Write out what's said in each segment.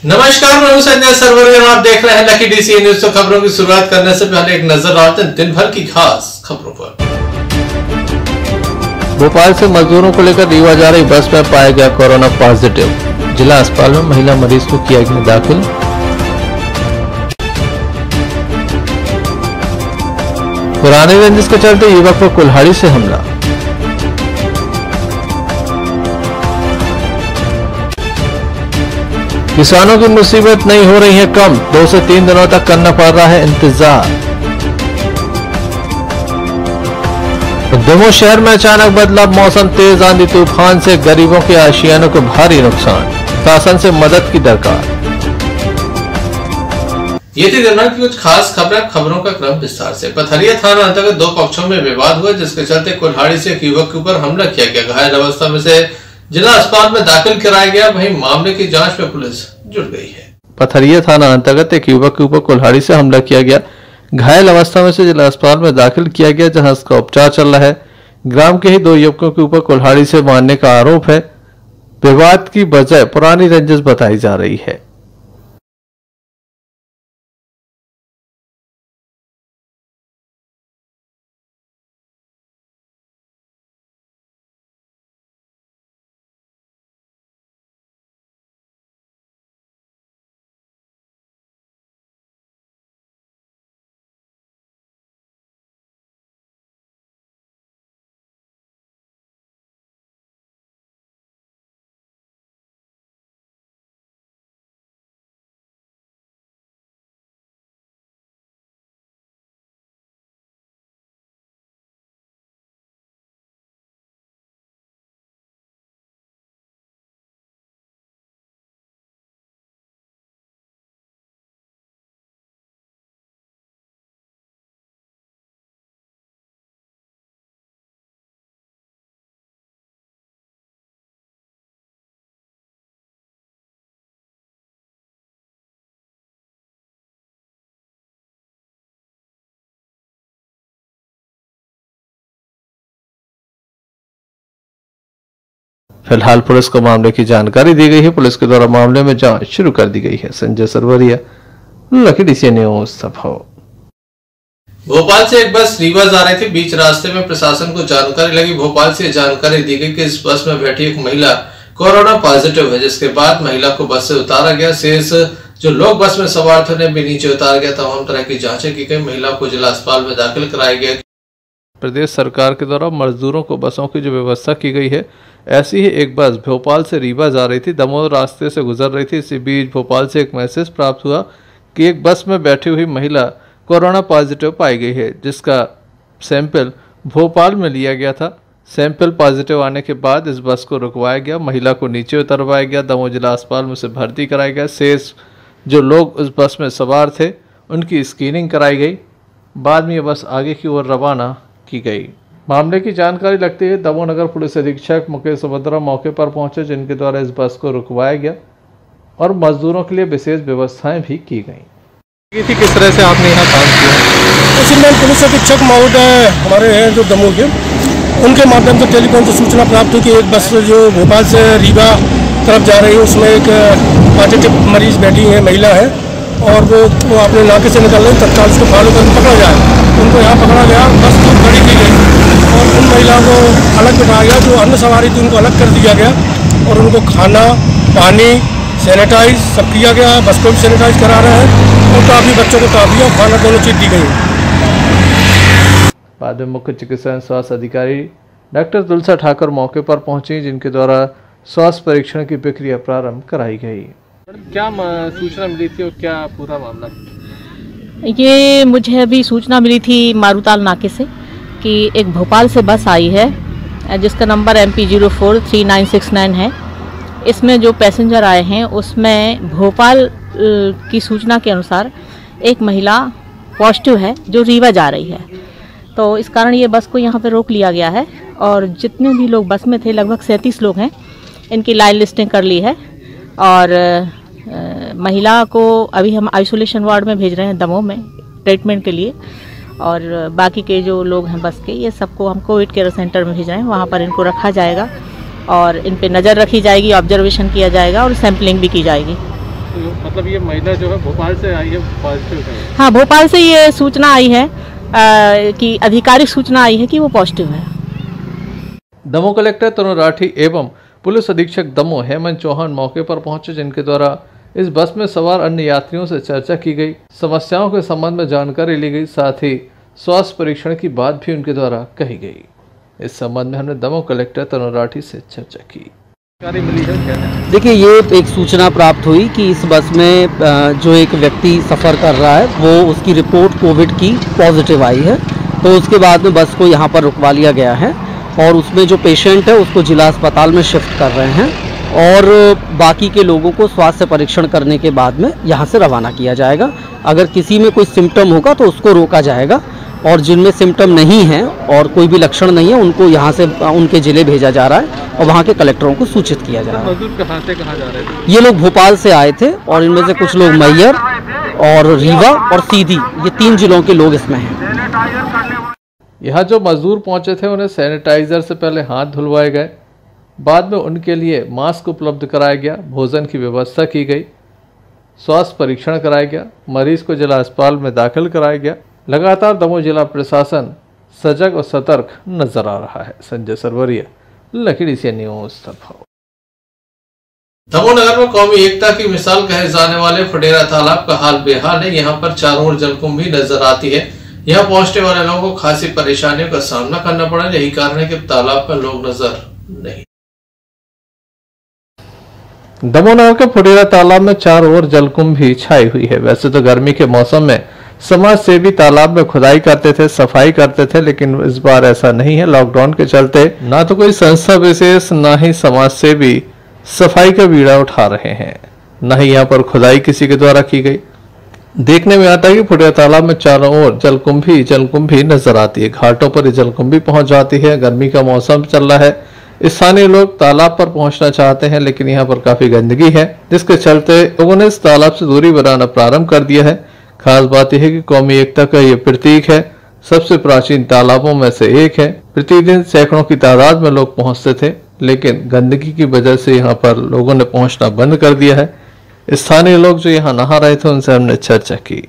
नमस्कार, मैं हूं संजय सरवरिया और आप देख रहे हैं लकी डीसी न्यूज। तो खबरों की शुरुआत करने से पहले एक नजर डालते हैं दिन भर की खास खबरों पर। भोपाल से मजदूरों को लेकर रीवा जा रही बस में पाया गया कोरोना पॉजिटिव। जिला अस्पताल में महिला मरीज को किया गया दाखिल। पुराने रंजिश के चलते युवक पर कुल्हाड़ी से हमला। किसानों की मुसीबत नहीं हो रही है कम, 2 से 3 दिनों तक करना पड़ रहा है इंतजार। दमोह शहर में अचानक बदला मौसम, तेज आंधी तूफान से गरीबों के आशियानों को भारी नुकसान, शासन से मदद की दरकार। ये थी दिन भर की कुछ खास खबरें। खबरों का क्रम विस्तार से। पथरिया थाना अंतर्गत 2 पक्षों में विवाद हुआ, जिसके चलते कुल्हाड़ी से एक युवक के ऊपर हमला किया गया। घायल अवस्था में से जिला अस्पताल में दाखिल कराया गया। वहीं मामले की जांच में पुलिस जुट गई है। पथरिया थाना अंतर्गत एक युवक के ऊपर कुल्हाड़ी से हमला किया गया। घायल अवस्था में से जिला अस्पताल में दाखिल किया गया, जहां उसका उपचार चल रहा है। ग्राम के ही 2 युवकों के ऊपर कुल्हाड़ी से मारने का आरोप है। विवाद की वजह पुरानी रंजिश बताई जा रही है। फिलहाल पुलिस को मामले की जानकारी दी गई है। पुलिस के द्वारा मामले में जांच शुरू कर दी गई है। Sanjay Sarvariya, lucky DC news, सफाओ। भोपाल से एक बस रीवा जा रही थी। बीच रास्ते में प्रशासन को जानकारी लगी। भोपाल से जानकारी दी गई कि इस बस में बैठी एक महिला कोरोना पॉजिटिव है, जिसके बाद महिला को बस से उतारा गया। शेष जो लोग बस में सवार थे उन्हें भी नीचे उतारा गया। तमाम तरह की जांचें की गई। महिला को जिला अस्पताल में दाखिल कराया गया। प्रदेश सरकार के द्वारा मजदूरों को बसों की जो व्यवस्था की गई है, ऐसी ही एक बस भोपाल से रीवा जा रही थी। दमोह रास्ते से गुजर रही थी। इसी बीच भोपाल से एक मैसेज प्राप्त हुआ कि एक बस में बैठी हुई महिला कोरोना पॉजिटिव पाई गई है, जिसका सैंपल भोपाल में लिया गया था। सैंपल पॉजिटिव आने के बाद इस बस को रुकवाया गया। महिला को नीचे उतरवाया गया। दमोह जिला अस्पताल में उसे भर्ती कराया गया। शेष जो लोग उस बस में सवार थे उनकी स्क्रीनिंग कराई गई। बाद में ये बस आगे की ओर रवाना की गई। मामले की जानकारी लगती है दमोह नगर पुलिस अधीक्षक मुकेश सुभद्रा मौके पर पहुंचे, जिनके द्वारा इस बस को रुकवाया गया और मजदूरों के लिए विशेष व्यवस्थाएं भी की गई थी। किस तरह से आपने यहाँ काम किया? इसमें पुलिस अधीक्षक महोदय हमारे हैं जो दमोह के, उनके माध्यम से टेलीफोन से सूचना प्राप्त हुई कि एक बस जो भोपाल से रीवा तरफ जा रही है, उसमें एक पॉजिटिव मरीज बैठी है, महिला है, और वो अपने नाके से निकल रही। तत्काल उसको फॉलो कर पकड़ा जाए। उनको यहाँ पकड़ा गया। बस को खड़ी की गई और उन महिलाओं को अलग बिठाया गया। जो अन्य सवारी थी उनको अलग कर दिया गया और उनको खाना, पानी, सैनिटाइज सब किया गया। बस को भी सैनिटाइज करा रहे हैं और काफ़ी बच्चों को काफ़ी और खाना दोनों चीज़ दी गई। बाद में मुख्य चिकित्सा स्वास्थ्य अधिकारी डॉक्टर तुलसा ठाकुर मौके पर पहुंची, जिनके द्वारा स्वास्थ्य परीक्षण की प्रक्रिया प्रारंभ कराई गई। क्या सूचना मिली थी और क्या पूरा मामला? ये मुझे अभी सूचना मिली थी मारूताल नाके से कि एक भोपाल से बस आई है, जिसका नंबर MP 043969 है। इसमें जो पैसेंजर आए हैं उसमें भोपाल की सूचना के अनुसार एक महिला पॉजिटिव है जो रीवा जा रही है। तो इस कारण ये बस को यहाँ पे रोक लिया गया है और जितने भी लोग बस में थे, लगभग 37 लोग हैं, इनकी लाइन लिस्टिंग कर ली है और महिला को अभी हम आइसोलेशन वार्ड में भेज रहे हैं दमोह में ट्रीटमेंट के लिए, और बाकी के जो लोग हैं बस के, ये सबको हम कोविड केयर सेंटर में भेज रहे हैं। वहाँ पर इनको रखा जाएगा और इन पे नज़र रखी जाएगी, ऑब्जर्वेशन किया जाएगा और सैम्पलिंग भी की जाएगी। तो मतलब ये महिला जो है भोपाल से आई है, पॉजिटिव है? हाँ, भोपाल से ये सूचना आई है कि आधिकारिक सूचना आई है कि वो पॉजिटिव है। दमोह कलेक्टर तरुण राठी एवं पुलिस अधीक्षक दमोह हेमंत चौहान मौके पर पहुंचे, जिनके द्वारा इस बस में सवार अन्य यात्रियों से चर्चा की गई, समस्याओं के संबंध में जानकारी ली गई, साथ ही स्वास्थ्य परीक्षण की बात भी उनके द्वारा कही गई। इस संबंध में हमने दमोह कलेक्टर तरुण राठी से चर्चा की। जानकारी मिली है क्या? देखिए, ये एक सूचना प्राप्त हुई कि इस बस में जो एक व्यक्ति सफ़र कर रहा है वो उसकी रिपोर्ट कोविड की पॉजिटिव आई है, तो उसके बाद में बस को यहाँ पर रुकवा लिया गया है और उसमें जो पेशेंट है उसको जिला अस्पताल में शिफ्ट कर रहे हैं और बाकी के लोगों को स्वास्थ्य परीक्षण करने के बाद में यहाँ से रवाना किया जाएगा। अगर किसी में कोई सिम्टम होगा तो उसको रोका जाएगा और जिनमें सिम्टम नहीं है और कोई भी लक्षण नहीं है उनको यहाँ से उनके ज़िले भेजा जा रहा है और वहाँ के कलेक्टरों को सूचित किया जा रहा है। मजदूर कहाँ से कहाँ जा रहे थे? ये लोग भोपाल से आए थे और इनमें से कुछ लोग मैयर और रीवा और सीधी, ये 3 जिलों के लोग इसमें हैं। यहाँ जो मजदूर पहुंचे थे उन्हें सैनिटाइजर से पहले हाथ धुलवाए गए, बाद में उनके लिए मास्क उपलब्ध कराया गया, भोजन की व्यवस्था की गई, स्वास्थ्य परीक्षण कराया गया, मरीज को जिला अस्पताल में दाखिल कराया गया। लगातार दमोह जिला प्रशासन सजग और सतर्क नजर आ रहा है। संजय सरवरिया, लखीडी से न्यूज़ दमोह। दमोह नगर में कौमी एकता की मिसाल कहे जाने वाले फुडेरा तालाब का हाल बेहाल है। यहाँ पर चारों ओर जलकुंभ भी नजर आती है। यहाँ पहुंचने वाले लोगों को खासी परेशानियों का सामना करना पड़ा। यही कारण है कि तालाब पर लोग नजर नहीं। दमोह नगर के फुडेरा तालाब में चारों ओर जलकुंभ भी छाई हुई है। वैसे तो गर्मी के मौसम में समाज सेवी तालाब में खुदाई करते थे, सफाई करते थे, लेकिन इस बार ऐसा नहीं है। लॉकडाउन के चलते ना तो कोई संस्था विशेष ना ही समाज सेवी सफाई का बीड़ा उठा रहे हैं, न ही यहाँ पर खुदाई किसी के द्वारा की गई। देखने में आता है कि फुडेरा तालाब में चारों ओर जलकुंभी नजर आती है। घाटों पर जलकुंभी पहुंच जाती है। गर्मी का मौसम चल रहा है। स्थानीय लोग तालाब पर पहुंचना चाहते हैं, लेकिन यहाँ पर काफी गंदगी है, जिसके चलते लोगों ने इस तालाब से दूरी बनाना प्रारंभ कर दिया है। खास बात यह है कि कौमी एकता का ये प्रतीक है। सबसे प्राचीन तालाबों में से एक है। प्रतिदिन सैकड़ों की तादाद में लोग पहुंचते थे, लेकिन गंदगी की वजह से यहाँ पर लोगों ने पहुंचना बंद कर दिया है। स्थानीय लोग जो यहाँ नहा रहे थे उनसे हमने चर्चा की।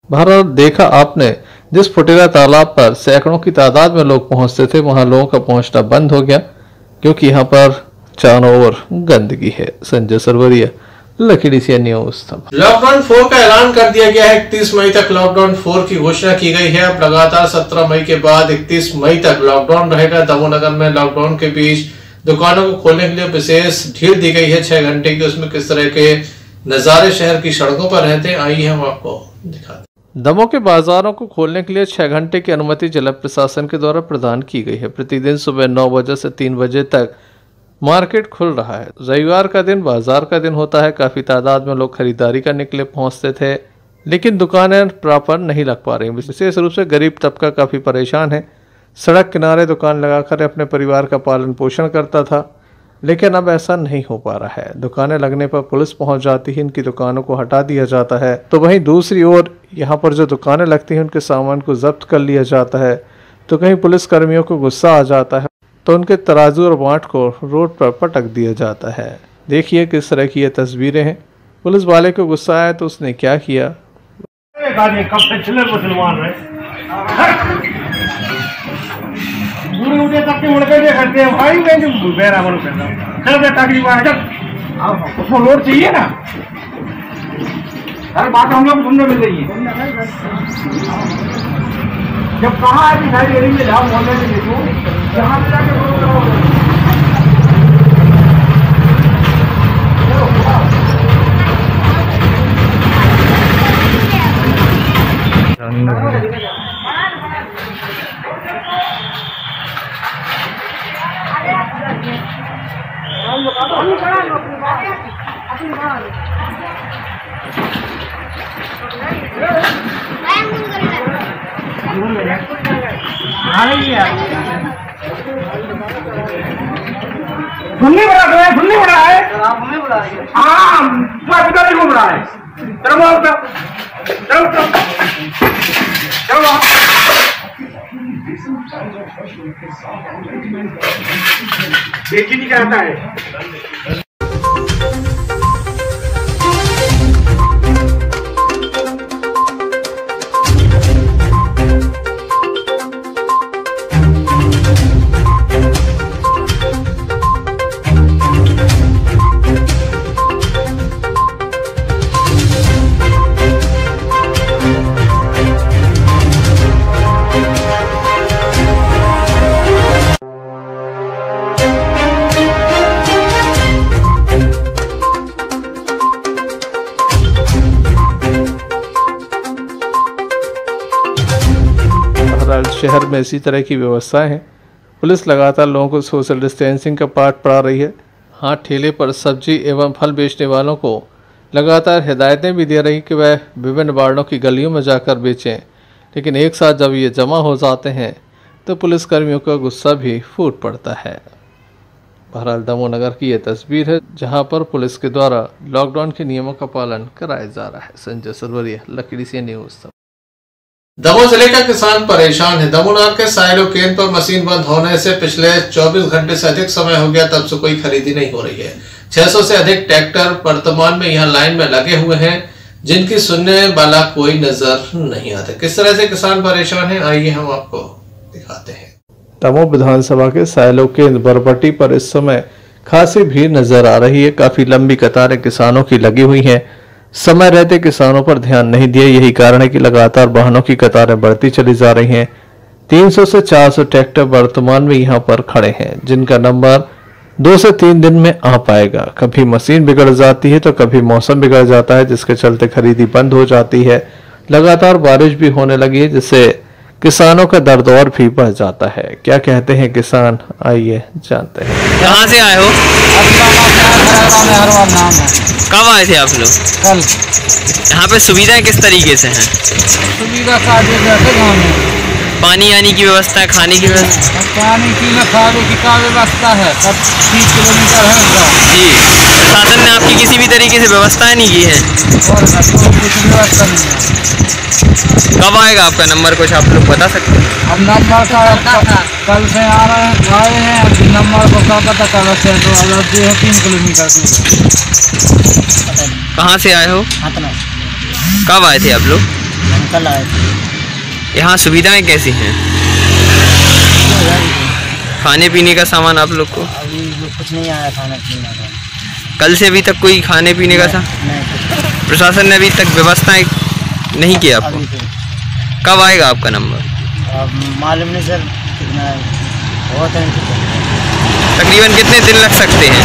भारत देखा आपने जिस फुटेरा तालाब पर सैकड़ों की तादाद में लोग पहुंचते थे, वहां लोगों का पहुंचना बंद हो गया क्योंकि यहां पर चारों ओर गंदगी है। संजय सरवरिया, लखीडी से न्यूज़। लॉकडाउन 4 का ऐलान कर दिया गया है। 31 मई तक लॉकडाउन 4 की घोषणा की गई है। अब लगातार 17 मई के बाद 31 मई तक लॉकडाउन रहेगा। दमोह नगर में लॉकडाउन के बीच दुकानों को खोलने के लिए विशेष ढील दी गई है 6 घंटे की। उसमें किस तरह के नजारे शहर की सड़कों पर रहते हैं, आइए हम आपको दिखाते हैं। दमोह के बाजारों को खोलने के लिए 6 घंटे की अनुमति जिला प्रशासन के द्वारा प्रदान की गई है। प्रतिदिन सुबह 9 बजे से 3 बजे तक मार्केट खुल रहा है। रविवार का दिन बाजार का दिन होता है। काफी तादाद में लोग खरीदारी करने के लिए पहुंचते थे, लेकिन दुकानें प्रॉपर नहीं लग पा रही। विशेष रूप से गरीब तबका काफी परेशान है। सड़क किनारे दुकान लगाकर अपने परिवार का पालन पोषण करता था, लेकिन अब ऐसा नहीं हो पा रहा है। दुकानें लगने पर पुलिस पहुंच जाती है, इनकी दुकानों को हटा दिया जाता है। तो वहीं दूसरी ओर यहाँ पर जो दुकानें लगती हैं उनके सामान को जब्त कर लिया जाता है। तो कहीं पुलिस कर्मियों को गुस्सा आ जाता है तो उनके तराजू और बाँट को रोड पर पटक दिया जाता है। देखिए किस तरह की ये तस्वीरें हैं। पुलिस वाले को गुस्सा आया तो उसने क्या किया। उसको लोड चाहिए ना, हर बात हम लोग सुनने मिल रही है। जब कहा है दिखाई दे रही है, जाओ मोहल्ले में देखो, जहाँ पे जाके सुननी पड़ा है। हाँ, पिता नहीं घूम रहा है। चलो देखिए नहीं कहता है। शहर में इसी तरह की व्यवस्थाएं हैं। पुलिस लगातार लोगों को सोशल डिस्टेंसिंग का पाठ पढ़ा रही है। हाँ, ठेले पर सब्जी एवं फल बेचने वालों को लगातार हिदायतें भी दे रही कि वह विभिन्न वार्डों की गलियों में जाकर बेचें, लेकिन एक साथ जब ये जमा हो जाते हैं तो पुलिसकर्मियों का गुस्सा भी फूट पड़ता है। बहरहाल दमोह नगर की यह तस्वीर है, जहां पर पुलिस के द्वारा लॉकडाउन के नियमों का पालन कराया जा रहा है। संजय सरवरिया, लकड़ी से न्यूज़। दमोह जिले का किसान परेशान है। दमोह नगर के साइलो केंद्र पर मशीन बंद होने से पिछले 24 घंटे से अधिक समय हो गया, तब से कोई खरीदी नहीं हो रही है। 600 से अधिक ट्रैक्टर वर्तमान में यहाँ लाइन में लगे हुए हैं, जिनकी सुनने वाला कोई नजर नहीं आता। किस तरह से किसान परेशान है, आइए हम आपको दिखाते हैं। दमोह विधानसभा के साइलो केंद्र बरपट्टी पर इस समय खासी भीड़ नजर आ रही है। काफी लंबी कतारें किसानों की लगी हुई हैं। समय रहते किसानों पर ध्यान नहीं दिया, यही कारण है कि लगातार वाहनों की कतारें बढ़ती चली जा रही हैं। 300 से 400 ट्रैक्टर वर्तमान में यहाँ पर खड़े हैं, जिनका नंबर 2 से 3 दिन में आ पाएगा। कभी मशीन बिगड़ जाती है तो कभी मौसम बिगड़ जाता है, जिसके चलते खरीदी बंद हो जाती है। लगातार बारिश भी होने लगी है, जिससे किसानों का दर्द और भी बढ़ जाता है। क्या कहते हैं किसान, आइए जानते हैं। कहाँ से आए हो? कब आए थे आप लोग? कल। यहाँ पे सुविधाएं किस तरीके से हैं? सुविधा सारी जैसे गाँव में पानी आने की व्यवस्था, खाने की व्यवस्था? पानी की न खाने की क्या व्यवस्था है? 30 किलोमीटर है गाँव। जी, प्रशासन ने आपकी किसी भी तरीके से व्यवस्थाएं नहीं की है? और कुछ व्यवस्था नहीं है। कब आएगा आपका नंबर, कुछ आप लोग बता सकते हैं? अब नंबर का कल से आए हैं। नंबर को क्या पता कल से, तो अलग जो है 3 किलोमीटर दूर। कहाँ से आए हो? कब आए थे आप लोग? कल आए थे। यहाँ सुविधाएं कैसी हैं? खाने पीने का सामान आप लोग को? अभी कुछ नहीं आया खाने पीने का। कल से अभी तक कोई खाने पीने का था? प्रशासन ने अभी तक व्यवस्थाएं नहीं किया आपको? कब आएगा आपका नंबर? अब मालूम नहीं सर, कितना बहुत है। तकरीबन कितने दिन लग सकते हैं?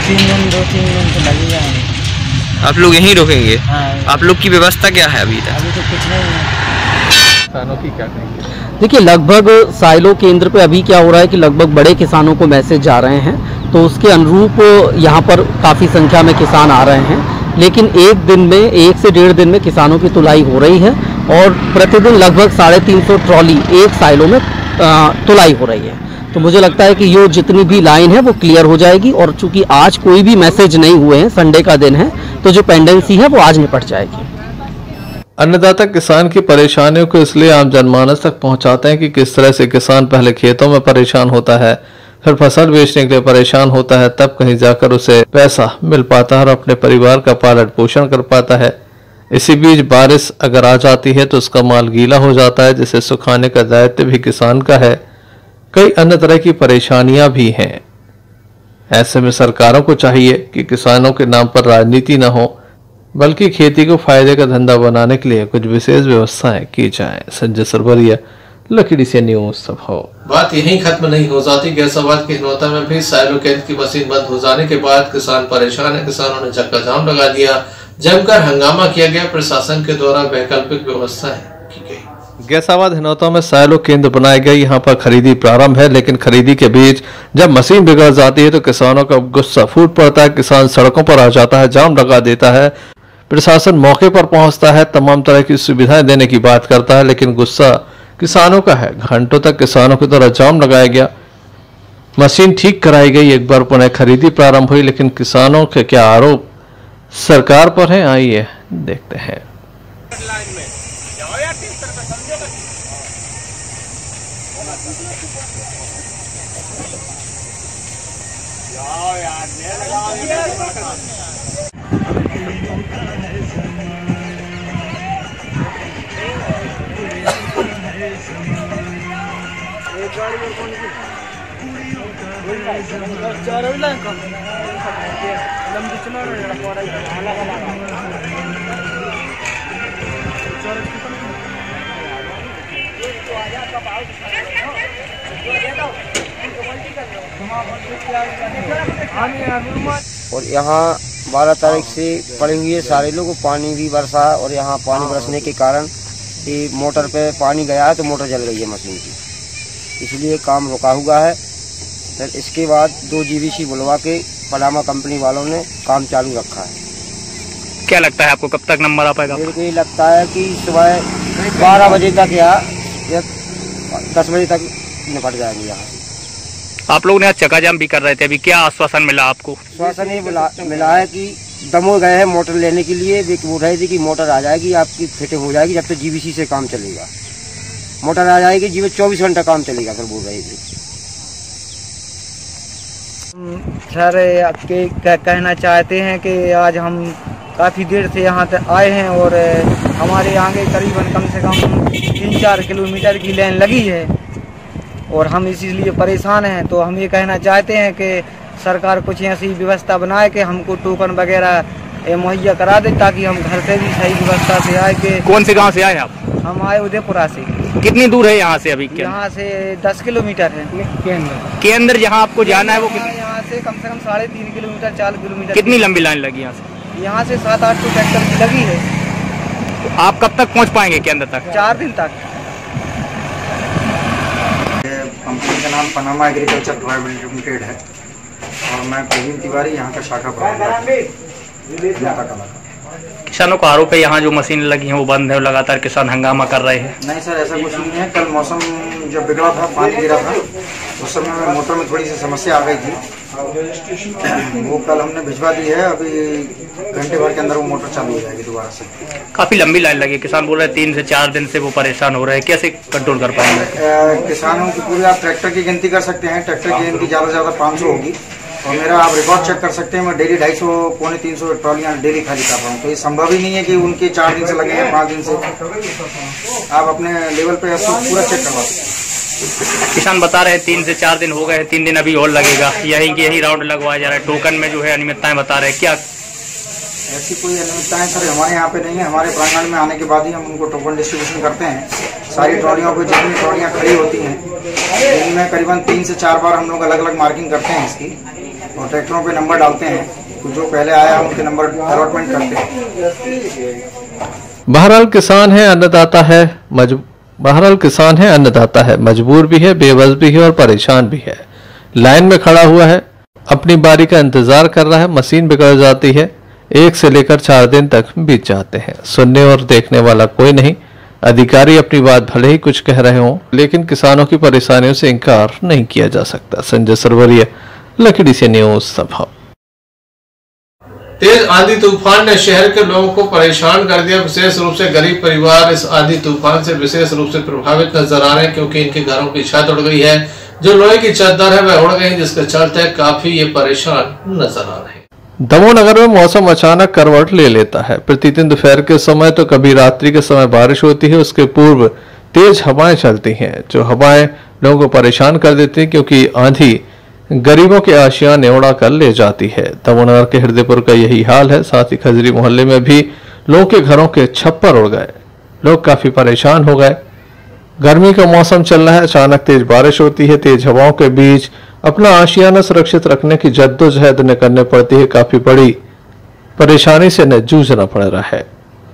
3 दिन, 2-3 दिन तो लग ही जाएंगे। आप लोग यहीं रुकेंगे? हाँ। आप लोग की व्यवस्था क्या है अभी तक? अभी तो कुछ नहीं है। किसानों की क्या कहेंगे? देखिए, लगभग साइलो केंद्र पे अभी क्या हो रहा है कि लगभग बड़े किसानों को मैसेज जा रहे हैं, तो उसके अनुरूप यहाँ पर काफ़ी संख्या में किसान आ रहे हैं। लेकिन एक दिन में 1 से 1.5 दिन में किसानों की तुलाई हो रही है और प्रतिदिन लगभग 350 ट्रॉली एक साइलो में तुलाई हो रही है। तो मुझे लगता है कि ये जितनी भी लाइन है वो क्लियर हो जाएगी, और चूंकि आज कोई भी मैसेज नहीं हुए हैं, संडे का दिन है, तो जो पेंडेंसी है वो आज निपट जाएगी। अन्नदाता किसान की परेशानियों को इसलिए आम जनमानस तक पहुंचाते हैं कि किस तरह से किसान पहले खेतों में परेशान होता है, फिर फसल बेचने के लिए परेशान होता है, तब कहीं जाकर उसे पैसा मिल पाता है और अपने परिवार का पालन पोषण कर पाता है। इसी बीच बारिश अगर आ जाती है तो उसका माल गीला हो जाता है, जिसे सुखाने का दायित्व भी किसान का है। कई अन्य तरह की परेशानियां भी हैं। ऐसे में सरकारों को चाहिए कि किसानों के नाम पर राजनीति न हो, बल्कि खेती को फायदे का धंधा बनाने के लिए कुछ विशेष व्यवस्थाएं की जाएं। संजय सरवरिया, लकड़ी से न्यूज़ हो। बात यहीं खत्म नहीं हो जाती। गैसाबाद के हिनौता में भी साइलो केंद्र की मशीन बंद हो जाने के बाद किसान परेशान है। किसानों ने चक्का जाम लगा दिया, जमकर हंगामा किया गया। प्रशासन के द्वारा वैकल्पिक व्यवस्थाएं की गई। गैसाबाद हिनौता में साइलो केंद्र बनाए गए। यहाँ पर खरीदी प्रारंभ है, लेकिन खरीदी के बीच जब मशीन बिगड़ जाती है तो किसानों का गुस्सा फूट पड़ता है। किसान सड़कों पर आ जाता है, जाम लगा देता है। प्रशासन मौके पर पहुंचता है, तमाम तरह की सुविधाएं देने की बात करता है, लेकिन गुस्सा किसानों का है। घंटों तक किसानों की द्वारा जाम लगाया गया, मशीन ठीक कराई गई, एक बार पुनः खरीदी प्रारंभ हुई, लेकिन किसानों के क्या आरोप सरकार पर है, आइए देखते हैं। और यहाँ 12 तारीख से पड़ी हुई है सारे लोग, पानी भी बरसा है और यहाँ पानी बरसने के कारण ये मोटर पे पानी गया है तो मोटर जल गई है मशीन की, इसलिए काम रुका हुआ है। फिर इसके बाद 2 GVC बुलवा के पलामा कंपनी वालों ने काम चालू रखा है। क्या लगता है आपको कब तक नंबर आ पाएगा? मेरे को ये लगता है कि सुबह 12 बजे तक या 10 बजे तक निपट जाएंगे यहाँ से। आप लोग ने आज चक्का जाम भी कर रहे थे, अभी क्या आश्वासन मिला आपको? आश्वासन ये मिला है कि दमोह गए हैं मोटर लेने के लिए, वे बोल रहे थे कि मोटर आ जाएगी, आपकी फिटिंग हो जाएगी, जब तक GVC से काम चलेगा। मोटर आ जाएगी, जीवन 24 घंटा काम चलेगा, फिर बोल रहे थे। सर आपके कहना चाहते हैं कि आज हम काफ़ी देर से यहाँ तक आए हैं और हमारे आगे करीबन कम से कम 3-4 किलोमीटर की लाइन लगी है और हम इसीलिए परेशान हैं। तो हम ये कहना चाहते हैं कि सरकार कुछ ऐसी व्यवस्था बनाए कि हमको टोकन वगैरह मुहैया करा दे, ताकि हम घर से भी सही व्यवस्था से आए। के कौन से गांव से आए आप? हम आए उदयपुरा से। कितनी दूर है यहाँ से? अभी यहाँ से 10 किलोमीटर है के अंदर जहाँ आपको जाना है वो यहाँ से कम 3.5 किलोमीटर 4 किलोमीटर। कितनी लंबी लाइन लगी यहाँ से? यहाँ से 7-8 ट्रैक्टर की लगी है। तो आप कब तक पहुँच पाएंगे के अंदर तक? 4 दिन तक। कंपनी का नाम पनामा एग्रीकल्चर प्राइवेट लिमिटेड है और मैं प्रवीण तिवारी यहाँ का शाखा प्रबंधक। किसानों का आरोप है यहाँ जो मशीन लगी है वो बंद है, लगातार किसान हंगामा कर रहे हैं। नहीं सर, ऐसा कुछ नहीं है। कल मौसम जब बिगड़ा था, पानी गिरा था, उस समय मोटर में थोड़ी सी समस्या आ गई थी, वो कल हमने भिजवा दी है। अभी घंटे भर के अंदर वो मोटर चालू हो जाएगी दोबारा से। काफी लंबी लाइन लगी, किसान बोल रहे हैं 3 से 4 दिन से वो परेशान हो रहे हैं, कैसे कंट्रोल कर पाएंगे? किसानों की पूरी आप ट्रैक्टर की गिनती कर सकते हैं, ट्रैक्टर की गिनती ज़्यादा से ज़्यादा 500 होगी और मेरा आप रिकॉर्ड चेक कर सकते हैं, मैं डेली 250-300 ट्रॉलियाँ डेली खाली कर रहा हूँ। तो ये संभव ही नहीं है कि उनके 4 दिन से लगे हैं, 5 दिन से। आप अपने लेवल पे पूरा चेक करवा सकते हैं। किसान बता रहे हैं 3 से 4 दिन हो गए, 3 दिन अभी और लगेगा, यही राउंड लगवाया जा रहा है। टोकन में जो है अनियमितताएं बता रहे हैं, क्या ऐसी कोई अनियमितताएं सर हमारे यहाँ पे नहीं है। हमारे प्रांगण में आने के बाद ही हम उनको टोकन डिस्ट्रीब्यूशन करते हैं। सारी ट्रॉलियों पर जितनी ट्रॉलियाँ खड़ी होती हैं इनमें करीबन 3 से 4 बार हम लोग अलग अलग मार्किंग करते हैं इसकी और ट्रैक्टरों पे नंबर डालते हैं। तो जो पहले आया उनके नंबर अलॉटमेंट करते हैं। बहरहाल किसान है अन्नदाता है, मजबूर भी है, बेबस भी है और परेशान भी है। लाइन में खड़ा हुआ है, अपनी बारी का इंतजार कर रहा है। मशीन बिगड़ जाती है, 1 से लेकर 4 दिन तक बीत जाते हैं। सुनने और देखने वाला कोई नहीं। अधिकारी अपनी बात भले ही कुछ कह रहे हों, लेकिन किसानों की परेशानियों से इनकार नहीं किया जा सकता। संजय सरवरिया, लकड़ी से न्यूज सभा। तेज आंधी तूफान ने शहर के लोगों को परेशान कर दिया। विशेष रूप से गरीब परिवार इस आंधी तूफान से विशेष रूप से प्रभावित नजर आ रहे हैं, क्योंकि इनके घरों की छत उड़ गई है। जो लोहे की चादर है वह उड़ गई, जिसके चलते काफी ये परेशान नजर आ रहे हैं। दमोह नगर में मौसम अचानक करवट ले लेता है। प्रतिदिन दोपहर के समय तो कभी रात्रि के समय बारिश होती है, उसके पूर्व तेज हवाएं चलती हैं, जो हवाएं लोगों को परेशान कर देती हैं, क्योंकि आंधी गरीबों के आशियाने उड़ा कर ले जाती है। दमोह नगर के हृदयपुर का यही हाल है। साथ ही खजरी मोहल्ले में भी लोगों के घरों के छप्पर उड़ गए, लोग काफी परेशान हो गए। गर्मी का मौसम चल रहा है, अचानक तेज बारिश होती है। तेज हवाओं के बीच अपना आशियाना सुरक्षित रखने की जद्दोजहद उन्हें करनी पड़ती है। काफी बड़ी परेशानी से उन्हें जूझना पड़ रहा है।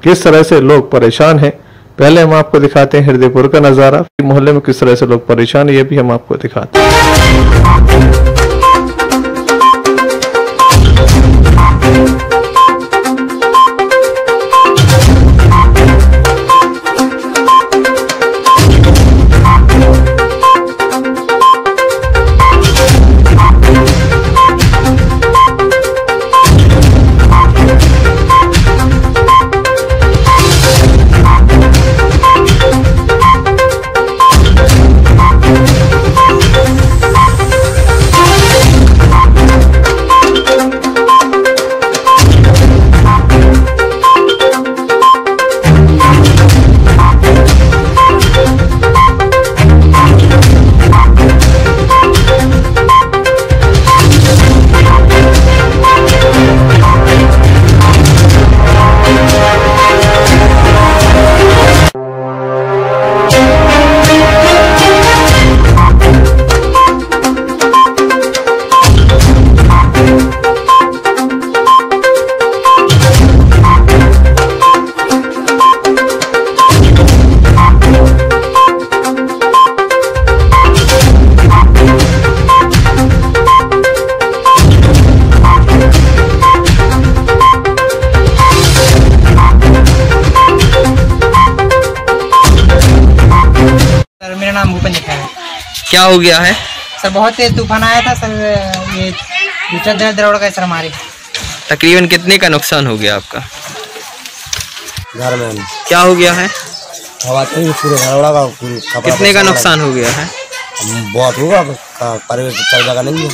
किस तरह से लोग परेशान हैं, पहले हम आपको दिखाते हैं हृदयपुर का नजारा। मोहल्ले में किस तरह से लोग परेशान है, ये भी हम आपको दिखाते हैं। मेरा नाम भूपेंद्र खैर है। क्या हो गया है सर? बहुत तेज तूफान आया था सर, ये चद्दर उड़ गए सर हमारे। तकरीबन कितने का नुकसान हो गया आपका? घर में क्या हो गया है? हवा पूरे घर उड़ा का, कितने का नुकसान हो गया है? बहुत होगा, परिवेश चल जाएगा नहीं है।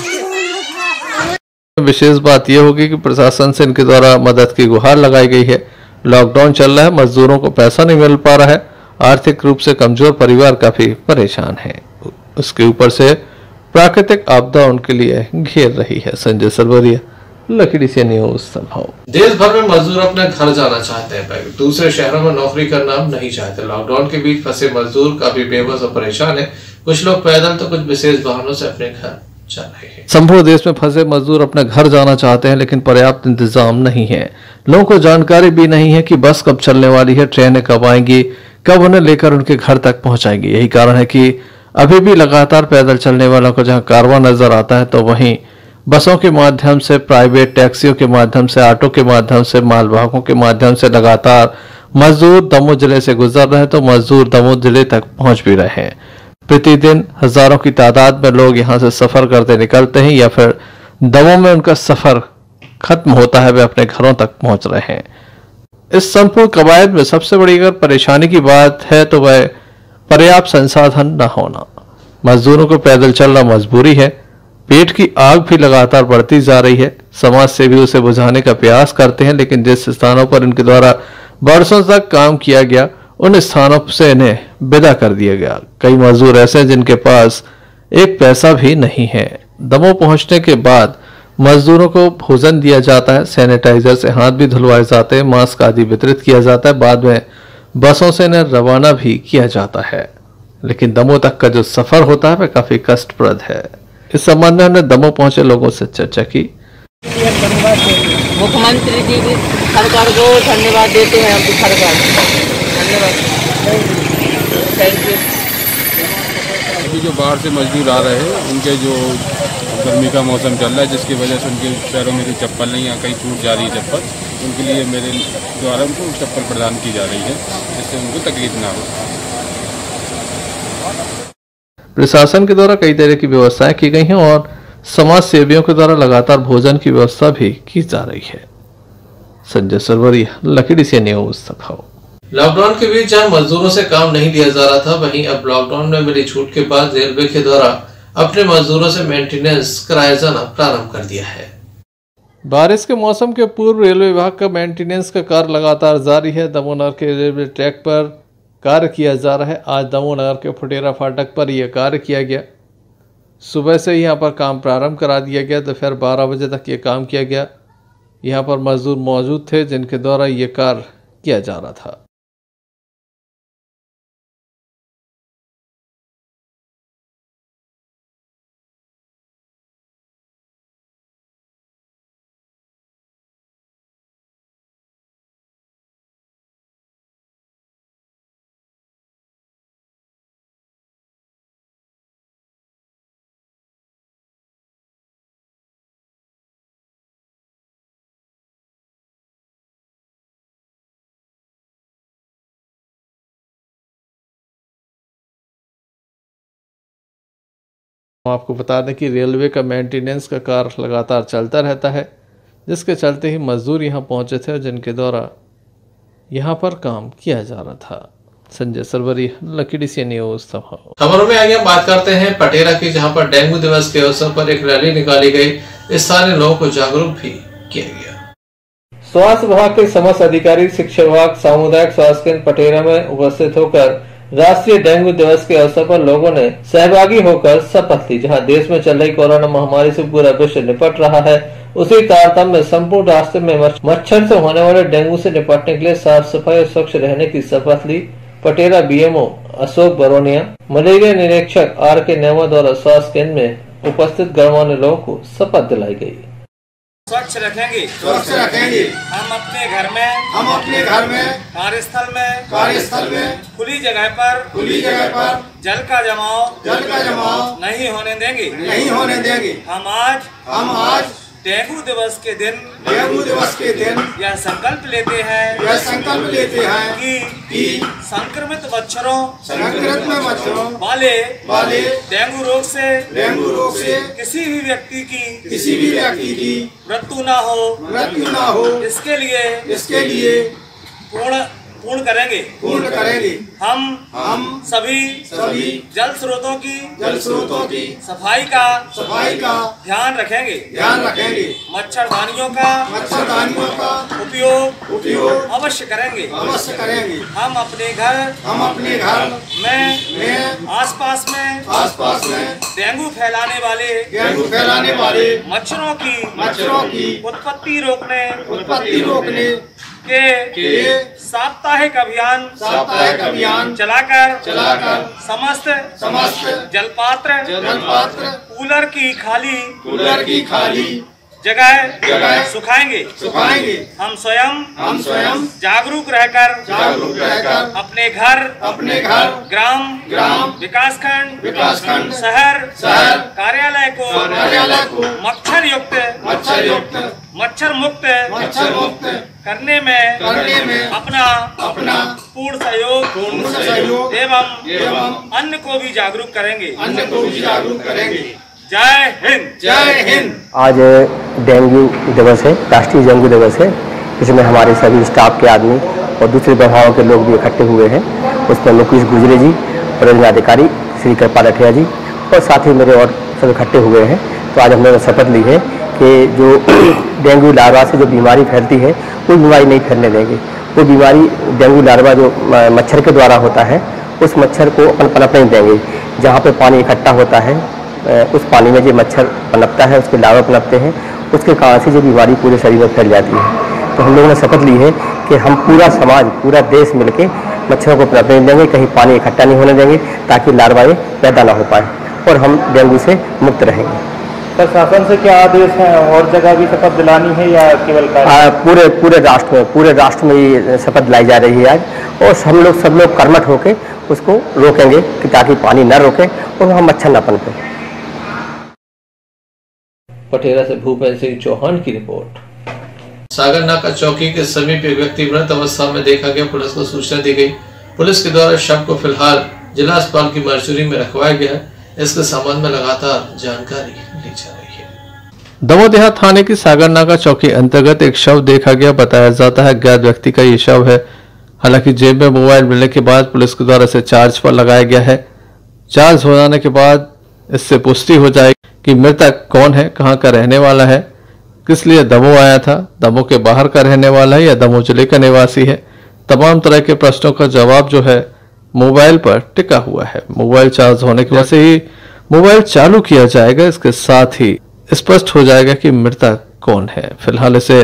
विशेष बात यह होगी कि प्रशासन से इनके द्वारा मदद की गुहार लगाई गई है। लॉकडाउन चल रहा है, मजदूरों को पैसा नहीं मिल पा रहा है, आर्थिक रूप से कमजोर परिवार काफी परेशान है। उसके ऊपर से प्राकृतिक आपदा उनके लिए घेर रही है। संजय सरवरिया, लकड़ी से न्यूज सभा। देश भर में मजदूर अपने घर जाना चाहते हैं, पर दूसरे शहरों में नौकरी करना नहीं चाहते। लॉकडाउन के बीच फंसे मजदूर काफी बेबस और परेशान है। कुछ लोग पैदल तो कुछ विशेष वाहनों से अपने घर जा रहे हैं। संपूर्ण देश में फंसे मजदूर अपने घर जाना चाहते हैं, लेकिन पर्याप्त इंतजाम नहीं है। लोगों को जानकारी भी नहीं है कि बस कब चलने वाली है, ट्रेनें कब आएंगी, कब उन्हें लेकर उनके घर तक पहुंचाएंगी। यही कारण है कि अभी भी लगातार पैदल चलने वालों को जहां कारवां नजर आता है, तो वहीं बसों के माध्यम से, प्राइवेट टैक्सियों के माध्यम से, ऑटो के माध्यम से, मालवाहकों के माध्यम से लगातार मजदूर दमोह जिले से गुजर रहे हैं, तो मजदूर दमोह जिले तक पहुंच भी रहे हैं। प्रतिदिन हजारों की तादाद में लोग यहां से सफर करते निकलते हैं, या फिर दमोह में उनका सफर खत्म होता है, वे अपने घरों तक पहुंच रहे हैं। इस संपूर्ण कवायद में सबसे बड़ी अगर परेशानी की बात है तो वह पर्याप्त संसाधन न होना। मजदूरों को पैदल चलना मजबूरी है। पेट की आग भी लगातार बढ़ती जा रही है। समाज से भी उसे बुझाने का प्रयास करते हैं, लेकिन जिस स्थानों पर इनके द्वारा बरसों तक काम किया गया, उन स्थानों से इन्हें विदा कर दिया गया। कई मजदूर ऐसे हैं जिनके पास एक पैसा भी नहीं है। दमोह पहुंचने के बाद मजदूरों को भोजन दिया जाता है, सैनिटाइजर से हाथ भी धुलवाए जाते हैं, मास्क आदि वितरित किया जाता है। बाद में बसों से इन्हें रवाना भी किया जाता है। लेकिन दमोह तक का जो सफर होता है वह काफी कष्टप्रद है। इस संबंध में हमने दमोह पहुंचे लोगों से चर्चा की। मुख्यमंत्री जी की सरकार को धन्यवाद देते हैं हम तो सरकार। धन्यवाद, थैंक यू। अभी जो बाहर से मजदूर आ रहे हैं उनके जो गर्मी का मौसम चल रहा है जिसकी वजह से उनके पैरों में कोई चप्पल नहीं, या कहीं टूट जा रही है चप्पल, उनके लिए मेरे द्वारा उनको चप्पल प्रदान की जा रही है जिससे उनको तकलीफ ना हो। प्रशासन के द्वारा कई तरह की व्यवस्थाएं की गई हैं और समाज सेवियों के द्वारा लगातार भोजन की व्यवस्था भी की जा रही है। संजय सरवरिया, लकीडी से न्यूज़ तखाओ। लॉकडाउन के बीच जहां मजदूरों से काम नहीं लिया जा रहा था, वहीं अब लॉकडाउन में मिली छूट के बाद रेलवे के द्वारा अपने मजदूरों से मेंटेनेंस कराया जाना प्रारंभ कर दिया है। बारिश के मौसम के पूर्व रेलवे विभाग का मेंटेनेंस का कार्य लगातार जारी है। दमोह नगर के रेलवे ट्रैक पर कार्य किया जा रहा है। आज दमोह नगर के फुटेरा फाटक पर यह कार्य किया गया। सुबह से यहाँ पर काम प्रारंभ करा दिया गया, दोपहर 12 बजे तक ये काम किया गया। यहाँ पर मजदूर मौजूद थे जिनके द्वारा ये कार्य किया जा रहा था। आपको बता दें कि रेलवे का मेंटेनेंस का कार्य लगातार चलता रहता है, जिसके चलते ही मजदूर यहां पहुंचे थे और जिनके द्वारा यहां पर काम किया जा रहा था। संजय सरवरी, लकीडी से न्यूज़ तखाओ। खबरों में आगे हम बात करते हैं पटेरा की, जहां पर डेंगू दिवस के अवसर पर एक रैली निकाली गई। इस स्थानीय लोगों को जागरूक भी किया गया। स्वास्थ्य विभाग के समस्त अधिकारी, शिक्षा विभाग, सामुदायिक स्वास्थ्य केंद्र पटेरा में उपस्थित होकर राष्ट्रीय डेंगू दिवस के अवसर पर लोगों ने सहभागी होकर शपथ ली। जहां देश में चल रही कोरोना महामारी से पूरा विश्व निपट रहा है, उसी तारतम्य में संपूर्ण राष्ट्र में मच्छर से होने वाले डेंगू से निपटने के लिए साफ सफाई और स्वच्छ रहने की शपथ ली। पटेरा बीएमओ अशोक बरोनिया, मलेरिया निरीक्षक RK नेमा द्वारा स्वास्थ्य केंद्र में उपस्थित गणमान्य लोगों को शपथ दिलाई गयी। स्वच्छ रखेंगे, स्वच्छ रखेंगे। हम अपने घर में, कार्यस्थल में, खुली जगह पर जल का जमाव नहीं होने देंगे। हम आज डेंगू दिवस के दिन यह संकल्प लेते हैं कि संक्रमित मच्छरों वाले डेंगू रोग से किसी भी व्यक्ति की मृत्यु ना हो, इसके लिए पूर्ण करेंगे। हम सभी जल स्रोतों की सफाई का ध्यान रखेंगे। मच्छरदानियों का उपयोग अवश्य करेंगे। हम अपने घर में आसपास में डेंगू फैलाने वाले मच्छरों की उत्पत्ति रोकने के साप्ताहिक अभियान चलाकर समस्त जलपात्र कूलर की खाली जगह सुखाएंगे। हम स्वयं जागरूक रहकर अपने घर, ग्राम, विकासखंड, शहर कार्यालय को मच्छर मुक्त करने में अपना पूर्ण सहयोग एवं अन्य को भी जागरूक करेंगे। जय हिंद। आज डेंगू दिवस है, राष्ट्रीय डेंगू दिवस है। इसमें हमारे सभी स्टाफ के आदमी और दूसरे विभागों के लोग भी इकट्ठे हुए हैं। उसमें मुकेश गुजरे जी, परियोजना अधिकारी श्री कृपा लठिया जी और साथ ही मेरे और सब इकट्ठे हुए हैं। तो आज हमने शपथ ली है कि जो डेंगू लार्वा से जो बीमारी फैलती है कोई बीमारी नहीं फैलने देंगे। वो बीमारी डेंगू लार्वा जो मच्छर के द्वारा होता है, उस मच्छर को अपन पनप नहीं देंगे। जहाँ पे पानी इकट्ठा होता है उस पानी में जो मच्छर पनपता है, उसके लार्वा पनपते हैं, उसके कारण से जो बीमारी पूरे शरीर में फैल जाती है। तो हम लोगों ने शपथ ली है कि हम पूरा समाज, पूरा देश मिलके मच्छरों को पनपने नहीं देंगे, कहीं पानी इकट्ठा नहीं होने देंगे, ताकि लार्वाएँ पैदा ना हो पाए और हम डेंगू से मुक्त रहेंगे। प्रशासन से क्या आदेश हैं, और जगह भी शपथ दिलानी है या केवल पूरे राष्ट्र में ये शपथ दिलाई जा रही है आज, और सब लोग कर्मठ होकर उसको रोकेंगे कि ताकि पानी न रोके और वहाँ मच्छर न पनपे। पटेरा से भूपेंद्र सिंह चौहान की रिपोर्ट। सागर नाका चौकी के समीप एक व्यक्ति मृत अवस्था में देखा गया। पुलिस को सूचना दी गई। पुलिस के द्वारा शव को फिलहाल जिला अस्पताल की मर्चुरी में रखवाया गया है। इसके संबंध में लगातार जानकारी ली जा रही है। दमोह देहात थाने की सागर नाका चौकी अंतर्गत एक शव देखा गया। बताया जाता है अज्ञात व्यक्ति का ये शव है। हालांकि जेब में मोबाइल मिलने के बाद पुलिस के द्वारा इसे चार्ज पर लगाया गया है। चार्ज हो जाने के बाद इससे पुष्टि हो जाएगी कि मृतक कौन है, कहां का रहने वाला है, किस लिए दमोह आया था, दमोह के बाहर का रहने वाला है या दमोह जिले का निवासी है। तमाम तरह के प्रश्नों का जवाब जो है मोबाइल पर टिका हुआ है। मोबाइल चार्ज होने की वजह से ही मोबाइल चालू किया जाएगा। इसके साथ ही स्पष्ट हो जाएगा कि मृतक कौन है। फिलहाल इसे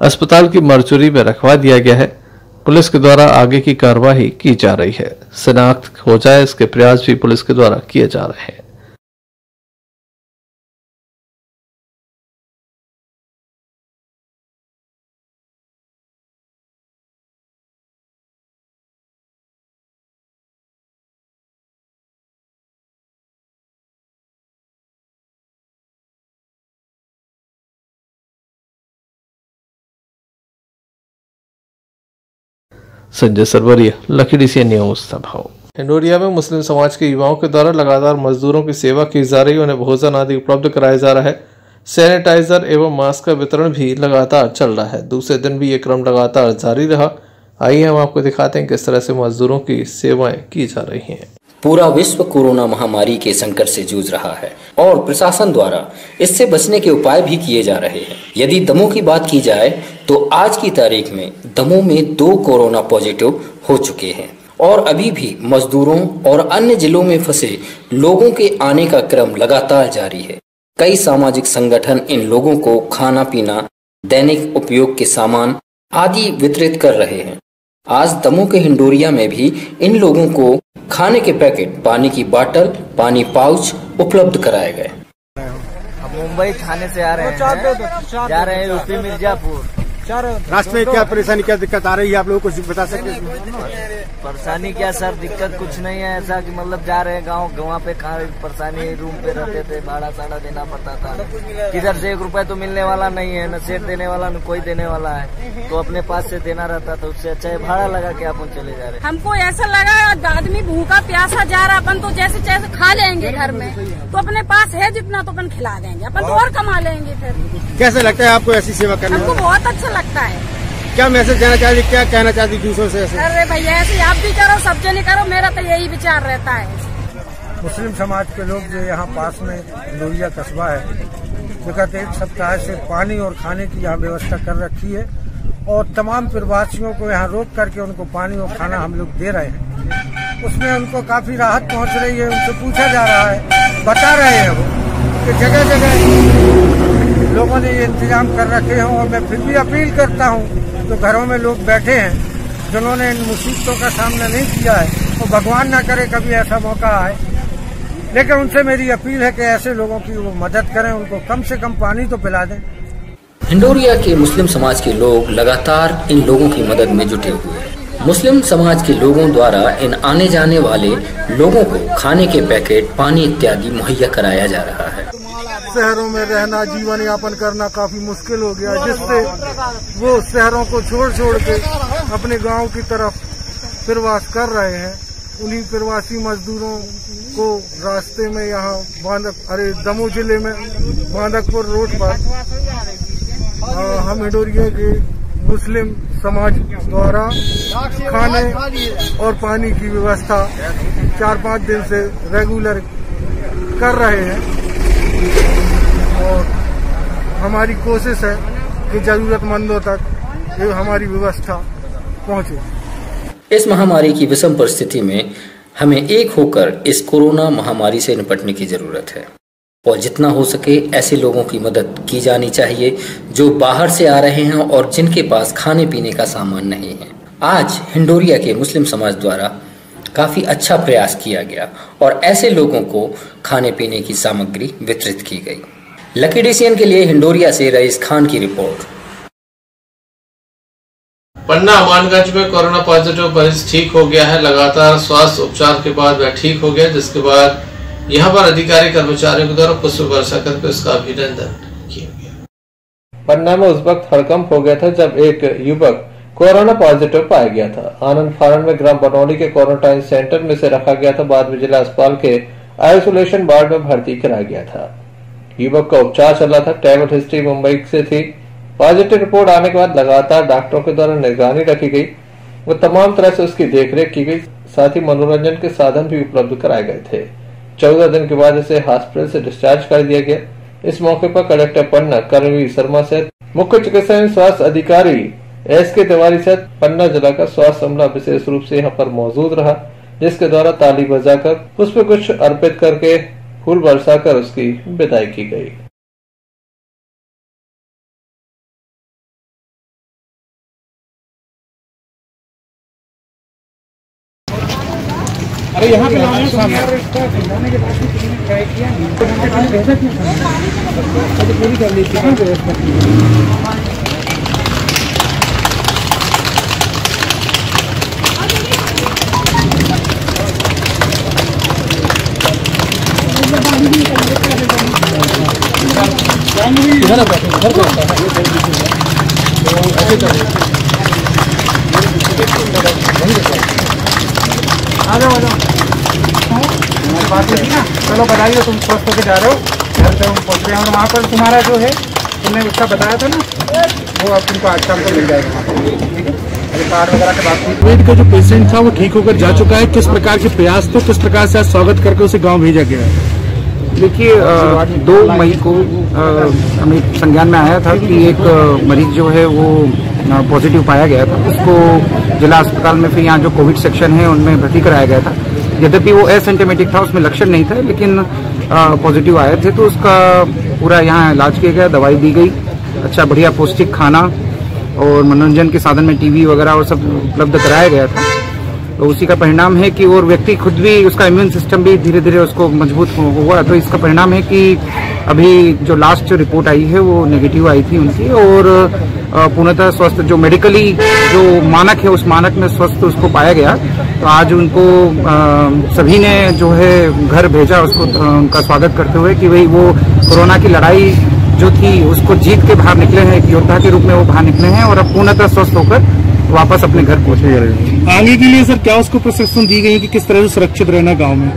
अस्पताल की मर्चुरी में रखवा दिया गया है। पुलिस के द्वारा आगे की कार्रवाई की जा रही है। शिनाख्त हो जाए इसके प्रयास भी पुलिस के द्वारा किए जा रहे हैं। संजय सरवरिया, लकी सी न्यूज दमोह। हिंडोरिया में मुस्लिम समाज के युवाओं के द्वारा लगातार मजदूरों की सेवा की जा रही है। उन्हें भोजन आदि उपलब्ध कराया जा रहा है। सैनिटाइजर एवं मास्क का वितरण भी लगातार चल रहा है। दूसरे दिन भी ये क्रम लगातार जारी रहा। आइए हम आपको दिखाते हैं किस तरह से मजदूरों की सेवाएं की जा रही हैं। पूरा विश्व कोरोना महामारी के संकट से जूझ रहा है और प्रशासन द्वारा इससे बचने के उपाय भी किए जा रहे हैं। यदि दमोह की बात की जाए तो आज की तारीख में दमोह में 2 कोरोना पॉजिटिव हो चुके हैं और अभी भी मजदूरों और अन्य जिलों में फंसे लोगों के आने का क्रम लगातार जारी है। कई सामाजिक संगठन इन लोगों को खाना पीना, दैनिक उपयोग के सामान आदि वितरित कर रहे हैं। आज दमोह के हिंडोरिया में भी इन लोगों को खाने के पैकेट, पानी की बोतल, पानी पाउच उपलब्ध कराए गए। मुंबई थाने से आ रहे हैं, जा रहे हैं यूपी मिर्जापुर। रास्ते में क्या परेशानी, क्या दिक्कत आ रही है, आप लोगों को बता सकते हैं? परेशानी क्या सर, दिक्कत कुछ नहीं है ऐसा कि मतलब जा रहे हैं गाँव पे परेशानी, रूम पे रहते थे, भाड़ा साड़ा देना पड़ता था। किधर से 1 रुपया तो मिलने वाला नहीं है, न सेठ देने वाला न कोई देने वाला है, तो अपने पास से देना रहता था। उससे अच्छा है भाड़ा लगा के अपन चले जा रहे हैं। हमको ऐसा लगा आदमी भूखा प्यासा जा रहा, अपन तो जैसे जैसे खा लेंगे घर में, तो अपने पास है जितना तो अपन खिला देंगे, अपन तो और कमा लेंगे। फिर कैसे लगता है आपको ऐसी सेवा करना? हमको बहुत अच्छा लगता है। क्या मैसेज देना चाहती, क्या कहना चाहती दूसरों से? अरे भैया ऐसे आप भी करो, सब जने करो, मेरा तो यही विचार रहता है। मुस्लिम समाज के लोग जो यहाँ पास में हिंडोरिया कस्बा है, विगत 1 सप्ताह से पानी और खाने की यहाँ व्यवस्था कर रखी है और तमाम प्रवासियों को यहाँ रोक करके उनको पानी और खाना हम लोग दे रहे हैं। उसमें उनको काफी राहत पहुँच रही है। उनसे पूछा जा रहा है, बता रहे हैं वो कि जगह जगह लोगों ने ये इंतजाम कर रखे हैं। और मैं फिर भी अपील करता हूँ तो घरों में लोग बैठे हैं जिन्होंने इन मुसीबतों का सामना नहीं किया है, तो भगवान ना करे कभी ऐसा मौका आए, लेकिन उनसे मेरी अपील है कि ऐसे लोगों की वो मदद करें, उनको कम से कम पानी तो पिला दें। हिंडोरिया के मुस्लिम समाज के लोग लगातार इन लोगों की मदद में जुटे हुए हैं। मुस्लिम समाज के लोगों द्वारा इन आने जाने वाले लोगों को खाने के पैकेट, पानी इत्यादि मुहैया कराया जा रहा है। शहरों में रहना, जीवन यापन करना काफी मुश्किल हो गया, जिससे वो शहरों को छोड़ के अपने गांव की तरफ प्रवास कर रहे हैं। उन्हीं प्रवासी मजदूरों को रास्ते में यहाँ दमोह जिले में बांदकपुर रोड पर हम हिंडोरिया के मुस्लिम समाज द्वारा खाने और पानी की व्यवस्था 4-5 दिन से रेगुलर कर रहे हैं और हमारी कोशिश है कि जरूरतमंदों तक ये हमारी व्यवस्था पहुंचे। इस महामारी की विषम परिस्थिति में हमें एक होकर इस कोरोना महामारी से निपटने की जरूरत है और जितना हो सके ऐसे लोगों की मदद की जानी चाहिए जो बाहर से आ रहे हैं और जिनके पास खाने पीने का सामान नहीं है। आज हिंडोरिया के मुस्लिम समाज द्वारा काफी अच्छा प्रयास किया गया और ऐसे लोगों को खाने पीने की सामग्री वितरित की गई। लकी DCN के लिए हिंडोरिया से रईस खान की रिपोर्ट। पन्ना अमानगंज में कोरोना पॉजिटिव मरीज ठीक हो गया है। लगातार स्वास्थ्य उपचार के बाद वह ठीक हो गया, जिसके बाद यहां पर अधिकारी कर्मचारियों के द्वारा पुष्प वर्षा करके उसका अभिनंदन किया गया। पन्ना में उस वक्त हड़कंप हो गया था जब एक युवक कोरोना पॉजिटिव पाया गया था। आनंद फानन में ग्राम बनौली के क्वारंटाइन सेंटर में से रखा गया था। बाद में जिला अस्पताल के आइसोलेशन वार्ड में भर्ती कराया गया था। युवक का उपचार चल रहा था। ट्रैवल हिस्ट्री मुंबई से थी। पॉजिटिव रिपोर्ट आने के बाद लगातार डॉक्टरों के द्वारा निगरानी रखी गई व तमाम तरह से उसकी देखरेख की गई। साथ ही मनोरंजन के साधन भी उपलब्ध कराए गए थे। 14 दिन के बाद इसे हॉस्पिटल से डिस्चार्ज कर दिया गया। इस मौके पर कलेक्टर पन्ना करवी शर्मा सहित मुख्य चिकित्सा एवं स्वास्थ्य अधिकारी SK तिवारी सहित पन्ना जिला का स्वास्थ्य अमला विशेष रूप से यहाँ पर मौजूद रहा, जिसके द्वारा ताली बजाकर पुष्प गुच्छ अर्पित करके फूल बरसा कर उसकी विदाई की गई। अरे यहाँ पे लाने सामने पूरी कर ली थी। बात थी ना, चलो बताइए तुम स्वस्थ होकर जा रहे हो, घर से हम पहुँच रहे हैं और वहाँ पर तुम्हारा जो है तुमने उसका बताया था ना, वो अब तुमको आज शाम को मिल जाएगा। ठीक है, अरे कार्ड वगैरह की बात थी। कोविड का जो पेशेंट था वो ठीक होकर जा चुका है। किस प्रकार के प्रयास थे, किस प्रकार से आज स्वागत करके उसे गाँव भेजा गया है? देखिए 2 मई को हमें संज्ञान में आया था कि एक मरीज जो है वो पॉजिटिव पाया गया था। उसको जिला अस्पताल में फिर यहाँ जो कोविड सेक्शन है उनमें भर्ती कराया गया था। यद्यपि वो एसिम्प्टोमेटिक था, उसमें लक्षण नहीं था, लेकिन पॉजिटिव आए थे तो उसका पूरा यहाँ इलाज किया गया, दवाई दी गई, अच्छा बढ़िया पौष्टिक खाना और मनोरंजन के साधन में टीवी वगैरह और सब उपलब्ध कराया गया था। तो उसी का परिणाम है कि और व्यक्ति खुद भी उसका इम्यून सिस्टम भी धीरे धीरे उसको मजबूत हुआ। तो इसका परिणाम है कि अभी जो लास्ट जो रिपोर्ट आई है वो नेगेटिव आई थी उनकी और पूर्णतः स्वस्थ जो मेडिकली जो मानक है उस मानक में स्वस्थ उसको पाया गया। तो आज उनको सभी ने जो है घर भेजा उसको उनका स्वागत करते हुए कि भाई वो कोरोना की लड़ाई जो थी उसको जीत के बाहर निकले हैं, एक योद्धा के रूप में वो बाहर निकले हैं और अब पूर्णतः स्वस्थ होकर वापस अपने घर पहुंचे जा रहे हैं। आगे के लिए सर क्या उसको प्रशिक्षण दी गई है कि किस तरह से सुरक्षित रहना गांव में?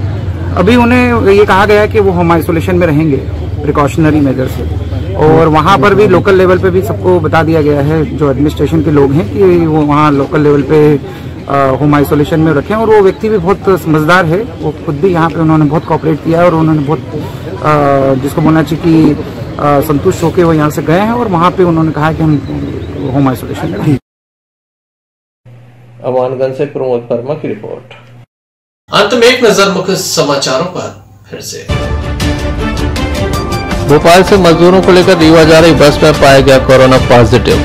अभी उन्हें ये कहा गया है कि वो होम आइसोलेशन में रहेंगे प्रिकॉशनरी मेजर से, और वहाँ पर भी लोकल लेवल पे भी सबको बता दिया गया है जो एडमिनिस्ट्रेशन के लोग हैं कि वो वहाँ लोकल लेवल पे होम आइसोलेशन में रखें। और वो व्यक्ति भी बहुत समझदार है, वो खुद भी यहाँ पे उन्होंने बहुत कोऑपरेट किया और उन्होंने बहुत जिसको बोलना चाहिए कि संतुष्ट होकर वो यहाँ से गए हैं और वहाँ पे उन्होंने कहा कि हम होम आइसोलेशन में रहें। अमानगंज से प्रमोद वर्मा की रिपोर्ट। अंत में एक नजर मुख्य समाचारों पर फिर से। भोपाल से मजदूरों को लेकर रीवा जा रही बस में पाया गया कोरोना पॉजिटिव।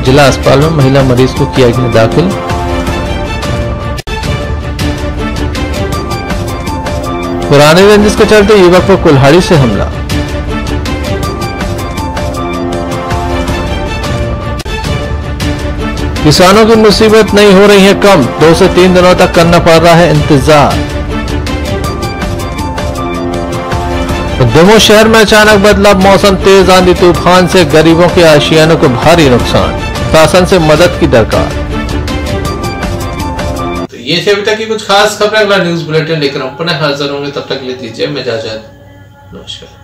जिला अस्पताल में महिला मरीज को किया गया दाखिल। पुराने रंजिश के चलते युवक पर कुल्हाड़ी से हमला। किसानों की मुसीबत नहीं हो रही है कम, 2 से 3 दिनों तक करना पड़ रहा है इंतजार। दमोह शहर में अचानक बदला मौसम, तेज आंधी तूफान से गरीबों के आशियानों को भारी नुकसान, शासन से मदद की दरकार। तो ये थे अभी तक की कुछ खास खबरें। अगला न्यूज बुलेटिन लेकर हम पुनः हाजिर होंगे, तब तक ले दीजिए मैं इजाजत। नमस्कार।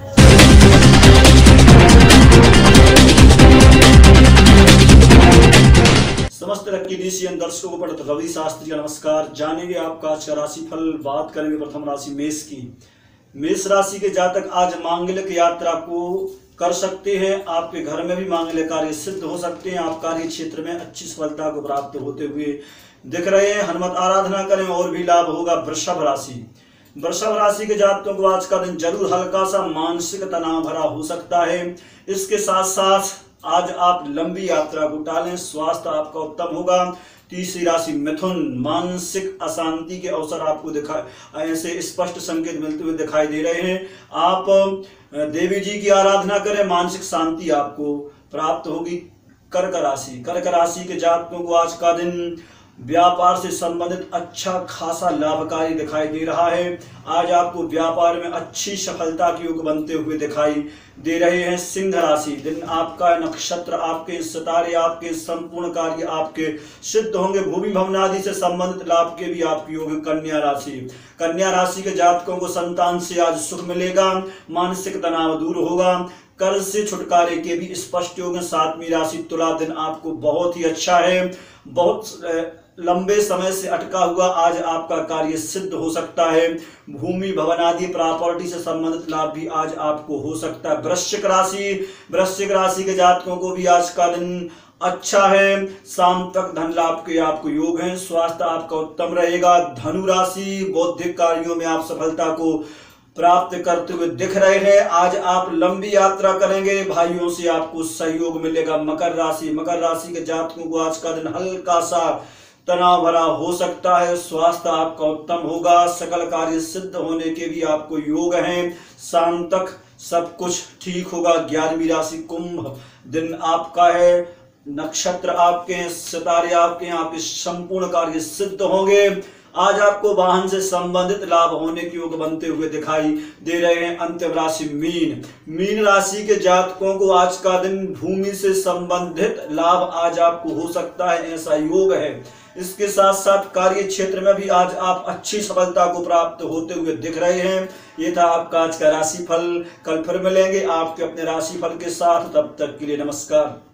समस्त लकी DCN दर्शकों को पंडित रवि शास्त्री का नमस्कार। जानेंगे आपका आज का राशिफल। बात करेंगे प्रथम राशि मेष की। मेष राशि के जातक आज मांगलिक यात्रा को कर सकते हैं। आपके घर में भी मांगलिक कार्य सिद्ध हो सकते हैं। आप कार्य क्षेत्र में अच्छी सफलता को प्राप्त होते हुए दिख रहे हैं। हनुमत आराधना करें और भी लाभ होगा। वृषभ राशि। वृषभ राशि के जातकों को आज का दिन जरूर हल्का सा मानसिक तनाव भरा हो सकता है। इसके साथ साथ आज आप लंबी यात्रा को टालें, स्वास्थ्य आपका उत्तम होगा। तीसरी राशि मिथुन, मानसिक अशांति के अवसर आपको ऐसे स्पष्ट संकेत मिलते हुए दिखाई दे रहे हैं। आप देवी जी की आराधना करें, मानसिक शांति आपको प्राप्त होगी। कर्क राशि के जातकों को आज का दिन व्यापार से संबंधित अच्छा खासा लाभकारी दिखाई दे रहा है। आज आपको व्यापार में अच्छी सफलता के योग बनते हुए दिखाई दे रहे हैं। सिंह राशि, दिन आपका, नक्षत्र आपके, सितारे आपके, संपूर्ण कार्य आपके सिद्ध होंगे। भूमि भवन आदि से संबंधित लाभ के भी आपके योग। कन्या राशि के जातकों को संतान से आज सुख मिलेगा, मानसिक तनाव दूर होगा। कर्ज से छुटकारे के भी स्पष्ट योग। सातवीं राशि तुला, दिन आपको बहुत ही अच्छा है। बहुत लंबे समय से अटका हुआ आज आपका कार्य सिद्ध हो सकता है। भूमि भवन आदि प्रॉपर्टी से संबंधित लाभ भी आज आपको हो सकता है। वृश्चिक राशि के जातकों को भी आज का दिन अच्छा है। शाम तक धन लाभ के आपको योग हैं। स्वास्थ्य आपका उत्तम रहेगा। धनु राशि, बौद्धिक कार्यों में आप सफलता को प्राप्त करते हुए दिख रहे हैं। आज आप लंबी यात्रा करेंगे, भाइयों से आपको सहयोग मिलेगा। मकर राशि के जातकों को आज का दिन हल्का सा तनाव भरा हो सकता है। स्वास्थ्य आपका उत्तम होगा। सकल कार्य सिद्ध होने के भी आपको योग हैं। शाम तक सब कुछ ठीक होगा। 11वीं राशि कुंभ, दिन आपका है, नक्षत्र आपके हैं, सितारे आपके हैं, आपके संपूर्ण कार्य सिद्ध होंगे। आज आपको वाहन से संबंधित लाभ होने के योग बनते हुए दिखाई दे रहे हैं। अंतिम राशि मीन राशि के जातकों को आज का दिन भूमि से संबंधित लाभ आज आपको हो सकता है, ऐसा योग है। इसके साथ साथ कार्य क्षेत्र में भी आज आप अच्छी सफलता को प्राप्त होते हुए दिख रहे हैं। ये था आपका आज का राशिफल। कल फिर मिलेंगे आपके अपने राशिफल के साथ। तब तक के लिए नमस्कार।